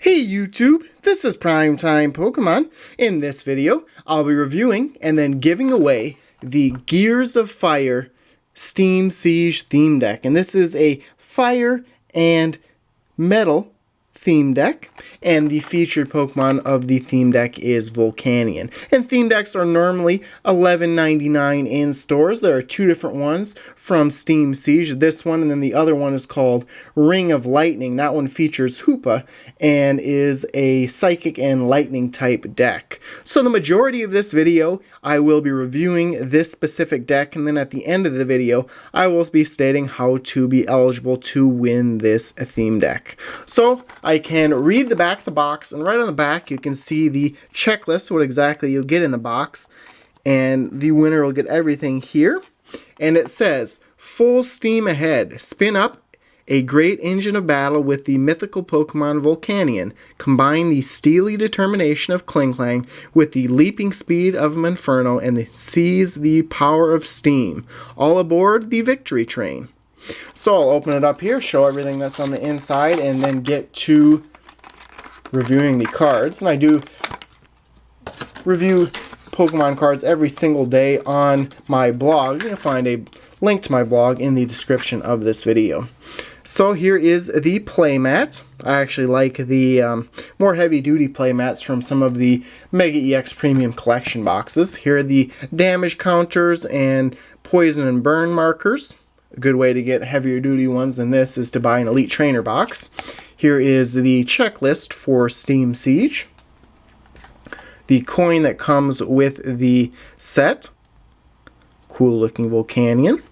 Hey YouTube, this is Primetime Pokemon. In this video, I'll be reviewing and then giving away the Gears of Fire Steam Siege theme deck. And this is a fire and metal theme deck, and the featured Pokemon of the theme deck is Volcanion. And theme decks are normally $11.99 in stores. There are two different ones from Steam Siege, this one and then the other one is called Ring of Lightning. That one features Hoopa and is a Psychic and Lightning type deck. So the majority of this video I will be reviewing this specific deck, and then at the end of the video I will be stating how to be eligible to win this theme deck. So I can read the back of the box, and right on the back you can see the checklist, what exactly you'll get in the box, and the winner will get everything here. And it says, full steam ahead, spin up a great engine of battle with the mythical Pokemon Volcanion. Combine the steely determination of Klinklang with the leaping speed of Monferno and seize the power of steam. All aboard the victory train. So I'll open it up here, show everything that's on the inside, and then get to reviewing the cards. And I do review Pokemon cards every single day on my blog. You'll find a link to my blog in the description of this video. So here is the playmat. I actually like the more heavy-duty playmats from some of the Mega EX Premium Collection boxes. Here are the damage counters and poison and burn markers. A good way to get heavier duty ones than this is to buy an Elite Trainer box. Here is the checklist for Steam Siege. The coin that comes with the set. Cool looking Volcanion.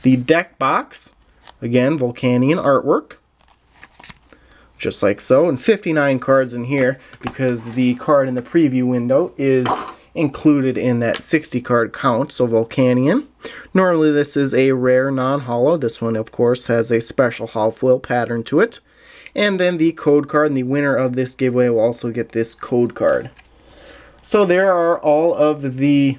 The deck box. Again, Volcanion artwork. Just like so. And 59 cards in here because the card in the preview window is included in that 60 card count. So Volcanion. Normally this is a rare non-holo. This one of course has a special half-wheel pattern to it. And then the code card, and the winner of this giveaway will also get this code card. So there are all of the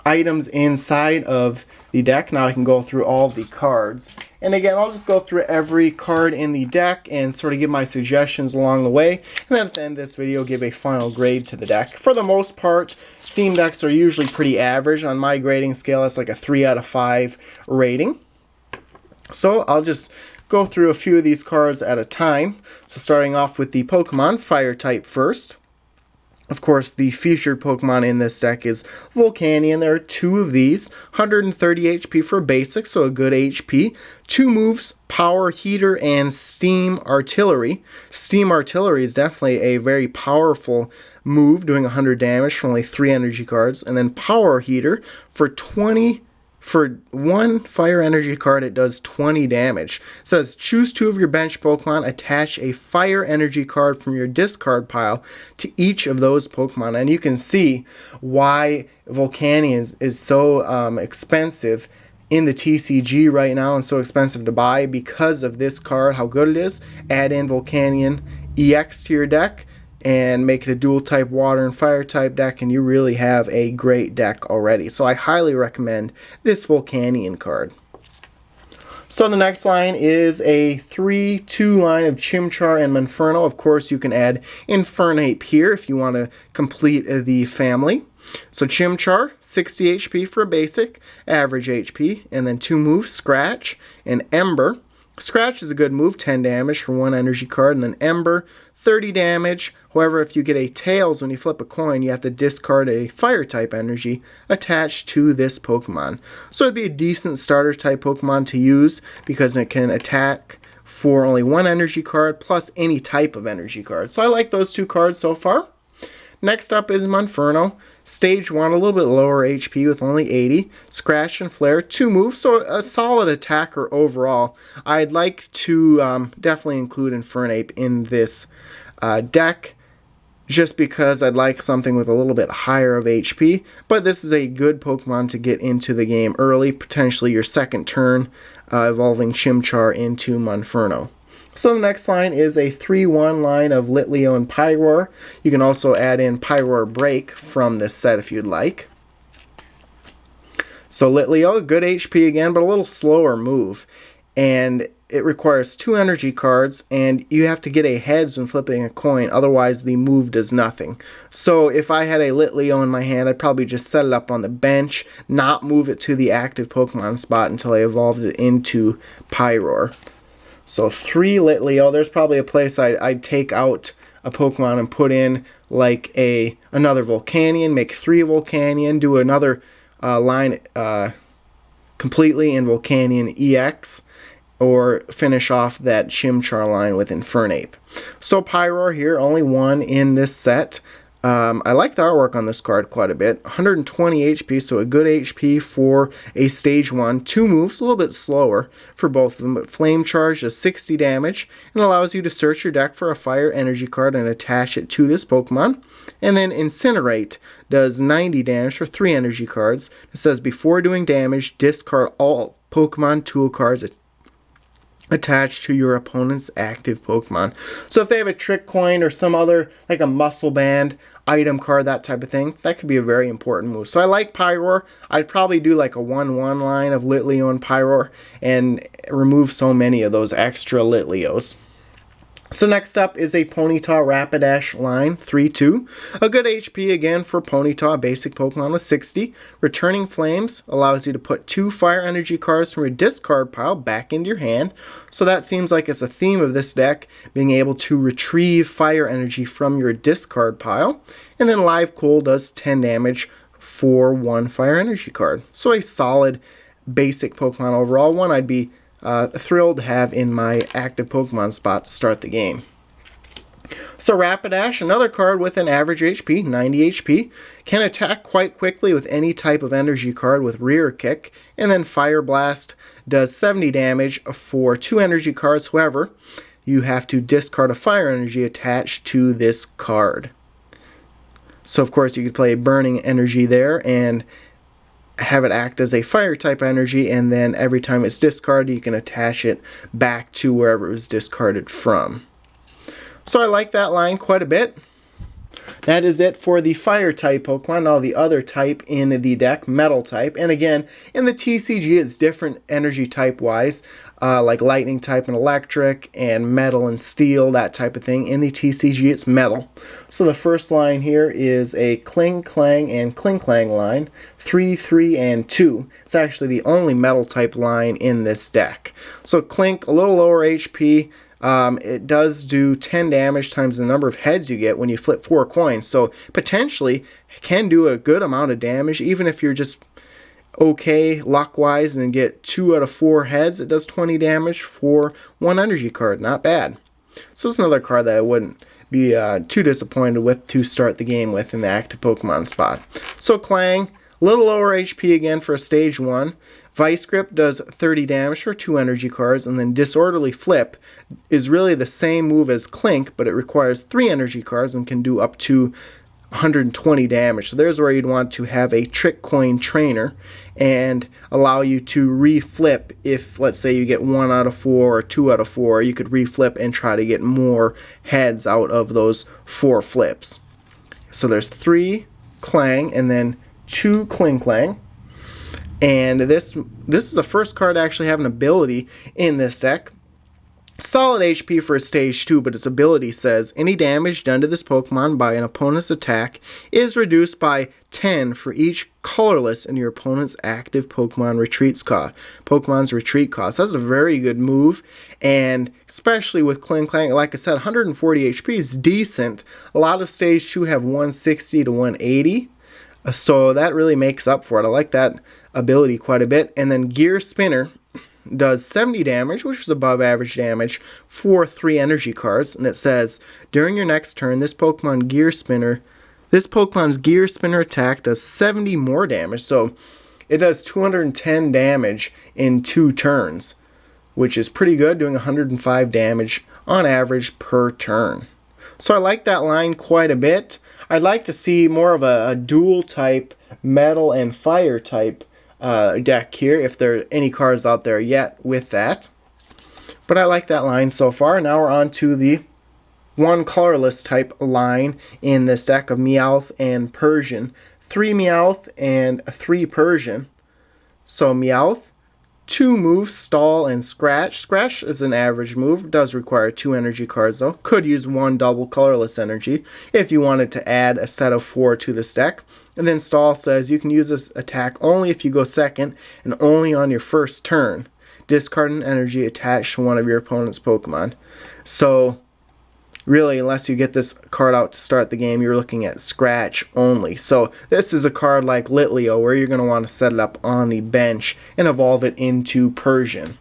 items inside of the deck. Now I can go through all of the cards. And again, I'll just go through every card in the deck and sort of give my suggestions along the way. And then at the end of this video, give a final grade to the deck. For the most part, theme decks are usually pretty average. On my grading scale, that's like a 3 out of 5 rating. So I'll just go through a few of these cards at a time. So starting off with the Pokemon, Fire type first. Of course, the featured Pokemon in this deck is Volcanion. There are two of these. 130 HP for basic, so a good HP. Two moves, Power Heater and Steam Artillery. Steam Artillery is definitely a very powerful move, doing 100 damage for only 3 energy cards. And then Power Heater for 1 fire energy card, it does 20 damage. It says, choose 2 of your bench Pokemon, attach a fire energy card from your discard pile to each of those Pokemon. And you can see why Volcanion is so expensive in the TCG right now and so expensive to buy because of this card, how good it is. Add in Volcanion EX to your deck and make it a dual type water and fire type deck, and you really have a great deck already. So I highly recommend this Volcanion card. So the next line is a 3-2 line of Chimchar and Monferno. Of course you can add Infernape here if you want to complete the family. So Chimchar, 60 HP for a basic, average HP, and then 2 moves, Scratch and Ember. Scratch is a good move, 10 damage for 1 energy card, and then Ember, 30 damage. However, if you get a Tails when you flip a coin, you have to discard a fire type energy attached to this Pokemon. So it'd be a decent starter type Pokemon to use because it can attack for only 1 energy card plus any type of energy card. So I like those 2 cards so far. Next up is Monferno. Stage 1, a little bit lower HP with only 80. Scratch and Flare, 2 moves, so a solid attacker overall. I'd like to definitely include Infernape in this deck just because I'd like something with a little bit higher of HP. But this is a good Pokemon to get into the game early, potentially your second turn, evolving Chimchar into Monferno. So the next line is a 3-1 line of Litleo and Pyroar. You can also add in Pyroar Break from this set if you'd like. So Litleo, good HP again, but a little slower move. And it requires 2 energy cards, and you have to get a heads when flipping a coin, otherwise the move does nothing. So if I had a Litleo in my hand, I'd probably just set it up on the bench, not move it to the active Pokemon spot until I evolved it into Pyroar. So 3 Litleo. There's probably a place I'd take out a Pokemon and put in like another Volcanion, make 3 Volcanion, do another line completely in Volcanion EX, or finish off that Chimchar line with Infernape. So Pyroar here, only 1 in this set. I like the artwork on this card quite a bit. 120 HP, so a good HP for a stage 1. 2 moves, a little bit slower for both of them, but Flame Charge does 60 damage and allows you to search your deck for a fire energy card and attach it to this Pokemon. And then Incinerate does 90 damage for 3 energy cards. It says before doing damage, discard all Pokemon tool cards attached to your opponent's active Pokemon. So if they have a Trick Coin or some other, like a Muscle Band item card, that type of thing, that could be a very important move. So I like Pyroar. I'd probably do like a 1-1 line of Litleo and Pyroar and remove so many of those extra Litleos. So next up is a Ponyta Rapidash line, 3-2. A good HP again for Ponyta, basic Pokemon with 60. Returning Flames allows you to put 2 fire energy cards from your discard pile back into your hand. So that seems like it's a theme of this deck, being able to retrieve fire energy from your discard pile. And then Live Cool does 10 damage for 1 fire energy card. So a solid basic Pokemon overall, one I'd be thrilled to have in my active Pokemon spot to start the game. So Rapidash, another card with an average HP, 90 HP, can attack quite quickly with any type of energy card with Rear Kick, and then Fire Blast does 70 damage for 2 energy cards. However, you have to discard a fire energy attached to this card. So of course you could play Burning Energy there and have it act as a fire type energy, and then every time it's discarded you can attach it back to wherever it was discarded from. So I like that line quite a bit. That is it for the fire type Pokemon. All the other type in the deck, metal type, and again in the TCG it's different energy type wise, like lightning type and electric and metal and steel, that type of thing. In the TCG it's metal. So the first line here is a Kling Clang and Kling Clang line, 3, 3, and 2. It's actually the only metal type line in this deck. So Clink, a little lower HP. It does do 10 damage times the number of heads you get when you flip 4 coins. So potentially can do a good amount of damage even if you're just okay luck-wise and get 2 out of 4 heads. It does 20 damage for 1 energy card. Not bad. So it's another card that I wouldn't be too disappointed with to start the game with in the active Pokemon spot. So Clang, a little lower HP again for a stage 1. Vice Grip does 30 damage for 2 energy cards, and then Disorderly Flip is really the same move as Clink, but it requires 3 energy cards and can do up to 120 damage. So there's where you'd want to have a Trick Coin Trainer and allow you to reflip. If let's say you get 1 out of 4 or 2 out of 4, you could reflip and try to get more heads out of those 4 flips. So there's 3 Clang and then 2 Kling Clang. And this is the first card to actually have an ability in this deck. Solid HP for a stage 2, but its ability says any damage done to this Pokemon by an opponent's attack is reduced by 10 for each colorless in your opponent's active Pokemon's retreat cost. That's a very good move, and especially with Kling Clang, like I said, 140 HP is decent. A lot of stage 2 have 160 to 180. So that really makes up for it. I like that ability quite a bit. And then Gear Spinner does 70 damage, which is above average damage, for 3 energy cards. And it says, during your next turn, this Pokemon's Gear Spinner attack does 70 more damage. So it does 210 damage in 2 turns, which is pretty good, doing 105 damage on average per turn. So I like that line quite a bit. I'd like to see more of a dual type metal and fire type deck here, if there are any cards out there yet with that. But I like that line so far. Now we're on to the 1 colorless type line in this deck of Meowth and Persian. 3 Meowth and 3 Persian. So Meowth, two moves, Stall and Scratch. Scratch is an average move, does require 2 energy cards though. Could use 1 double colorless energy if you wanted to add a set of 4 to this deck. And then Stall says you can use this attack only if you go second and only on your first turn. Discard an energy attached to one of your opponent's Pokemon. So really, unless you get this card out to start the game, you're looking at Scratch only. So this is a card like Litleo where you're going to want to set it up on the bench and evolve it into Persian.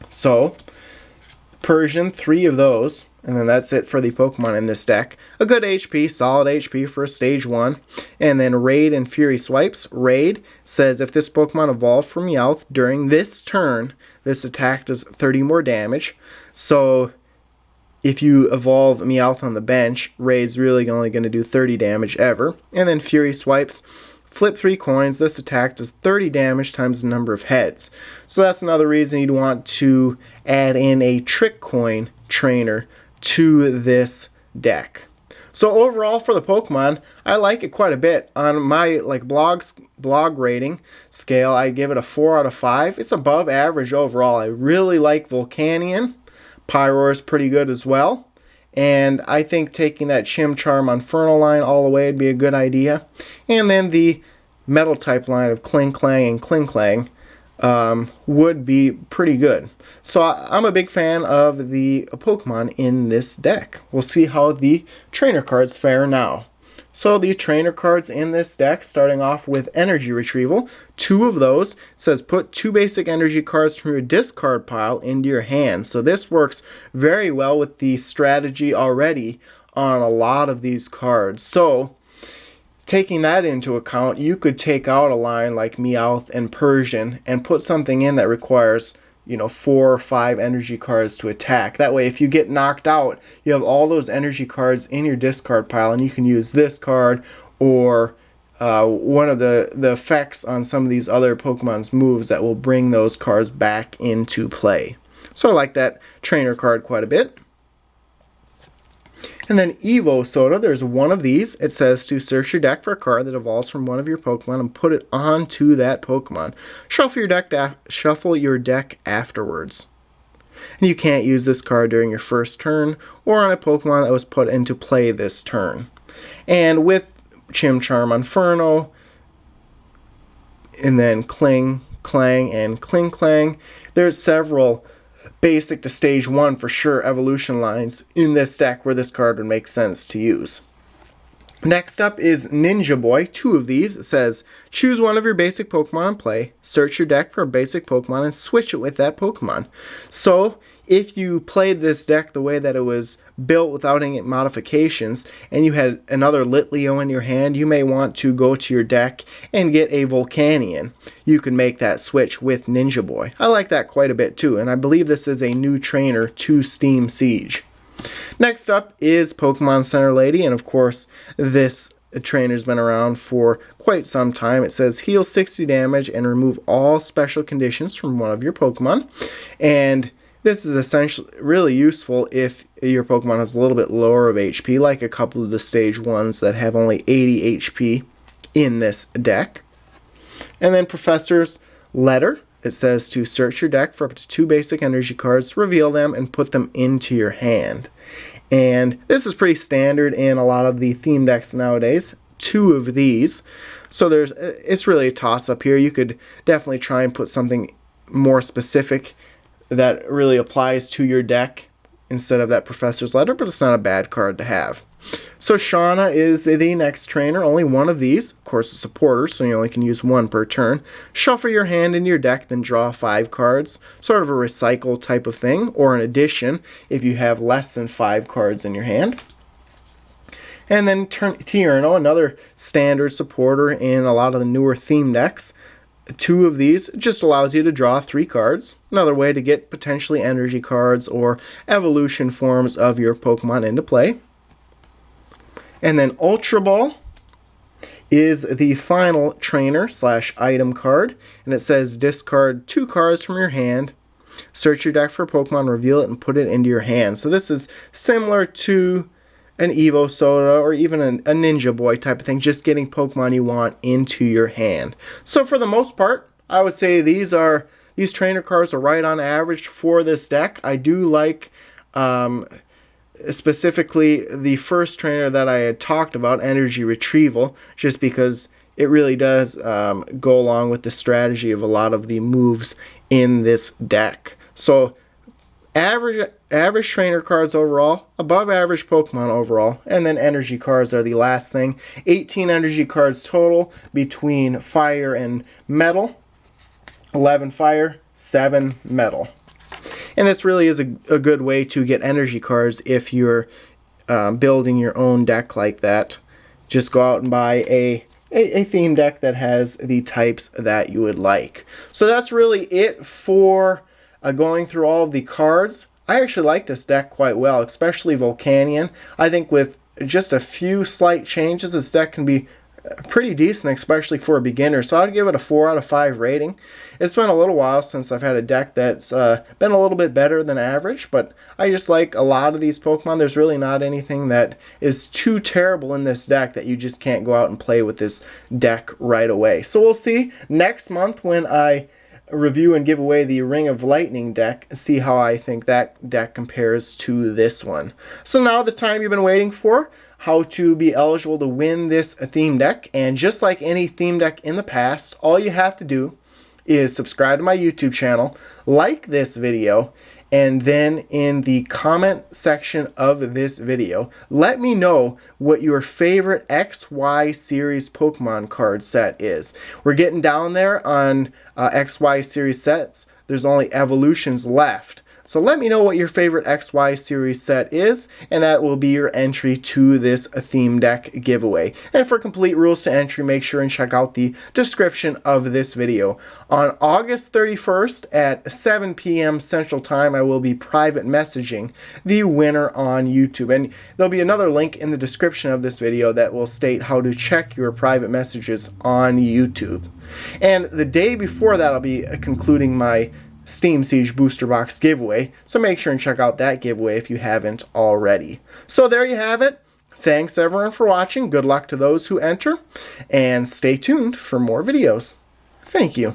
So Persian, 3 of those, and then that's it for the Pokemon in this deck. A good HP, solid HP for stage 1. And then Raid and Fury Swipes. Raid says if this Pokemon evolved from Meowth during this turn, this attack does 30 more damage. So if you evolve Meowth on the bench, Raid's really only going to do 30 damage ever. And then Fury Swipes. Flip 3 coins. This attack does 30 damage times the number of heads. So that's another reason you'd want to add in a Trick Coin trainer to this deck. So overall for the Pokemon, I like it quite a bit. On my blog rating scale, I give it a 4 out of 5. It's above average overall. I really like Volcanion. Pyroar is pretty good as well. And I think taking that Chimchar Infernal line all the way would be a good idea. And then the Metal type line of Klinklang and Klinklang would be pretty good. So I'm a big fan of the Pokemon in this deck. We'll see how the trainer cards fare now. So the trainer cards in this deck, starting off with Energy Retrieval, 2 of those. It says put 2 basic energy cards from your discard pile into your hand. So this works very well with the strategy already on a lot of these cards. So taking that into account, you could take out a line like Meowth and Persian and put something in that requires 4 or 5 energy cards to attack. That way, if you get knocked out, you have all those energy cards in your discard pile, and you can use this card or one of the effects on some of these other Pokemon's moves that will bring those cards back into play. So I like that trainer card quite a bit. And then Evo Soda, there's 1 of these. It says to search your deck for a card that evolves from one of your Pokemon and put it onto that Pokemon. Shuffle your deck afterwards. And you can't use this card during your first turn or on a Pokemon that was put into play this turn. And with Chimchar Inferno, and then Kling, Clang, and Klinklang, there's several basic to stage 1 for sure evolution lines in this deck where this card would make sense to use. Next up is Ninja Boy, 2 of these. It says choose one of your basic Pokemon and play, search your deck for a basic Pokemon and switch it with that Pokemon. So if you played this deck the way that it was built without any modifications and you had another Litleo in your hand, you may want to go to your deck and get a Volcanion. You can make that switch with Ninja Boy. I like that quite a bit too, and I believe this is a new trainer to Steam Siege. Next up is Pokemon Center Lady, and of course this trainer's been around for quite some time. It says heal 60 damage and remove all special conditions from one of your Pokemon. And this is essentially really useful if your Pokemon has a little bit lower of HP, like a couple of the stage 1s that have only 80 HP in this deck. And then Professor's Letter. It says to search your deck for up to 2 basic energy cards, reveal them, and put them into your hand. And this is pretty standard in a lot of the theme decks nowadays. 2 of these. So it's really a toss-up here. You could definitely try and put something more specific that really applies to your deck instead of that Professor's Letter, but it's not a bad card to have. So Shauna is the next trainer, only 1 of these. Of course, a supporter, so you only can use 1 per turn. Shuffle your hand into your deck, then draw 5 cards. Sort of a recycle type of thing, or an addition if you have less than 5 cards in your hand. And then Tierno, another standard supporter in a lot of the newer theme decks. 2 of these just allows you to draw 3 cards. Another way to get potentially energy cards or evolution forms of your Pokemon into play. And then Ultra Ball is the final trainer / item card. And it says discard 2 cards from your hand. Search your deck for a Pokemon, reveal it, and put it into your hand. So this is similar to an Evo Soda or even a Ninja Boy type of thing, just getting Pokemon you want into your hand. So for the most part, I would say these are these trainer cards are right on average for this deck. I do like specifically the first trainer that I had talked about, Energy Retrieval, just because it really does go along with the strategy of a lot of the moves in this deck. So average trainer cards overall, above average Pokemon overall, and then energy cards are the last thing. 18 energy cards total between fire and metal, 11 fire, 7 metal. And this really is a good way to get energy cards if you're building your own deck like that. Just go out and buy a theme deck that has the types that you would like. So that's really it for going through all of the cards. I actually like this deck quite well, especially Volcanion. I think with just a few slight changes, this deck can be pretty decent, especially for a beginner. So I'd give it a 4 out of 5 rating. It's been a little while since I've had a deck that's been a little bit better than average, but I just like a lot of these Pokemon. There's really not anything that is too terrible in this deck that you just can't go out and play with this deck right away. So we'll see next month when I review and give away the Ring of Lightning deck, see how I think that deck compares to this one. So now the time you've been waiting for, how to be eligible to win this theme deck. And just like any theme deck in the past, all you have to do is subscribe to my YouTube channel, like this video, and then in the comment section of this video, let me know what your favorite XY series Pokemon card set is. We're getting down there on XY series sets. There's only evolutions left. So let me know what your favorite XY series set is, and that will be your entry to this theme deck giveaway. And for complete rules to entry, make sure and check out the description of this video. On August 31st at 7 p.m. Central Time, I will be private messaging the winner on YouTube. And there'll be another link in the description of this video that will state how to check your private messages on YouTube. And the day before that, I'll be concluding my Steam Siege Booster Box giveaway, so make sure and check out that giveaway if you haven't already. So there you have it. Thanks everyone for watching. Good luck to those who enter, and stay tuned for more videos. Thank you.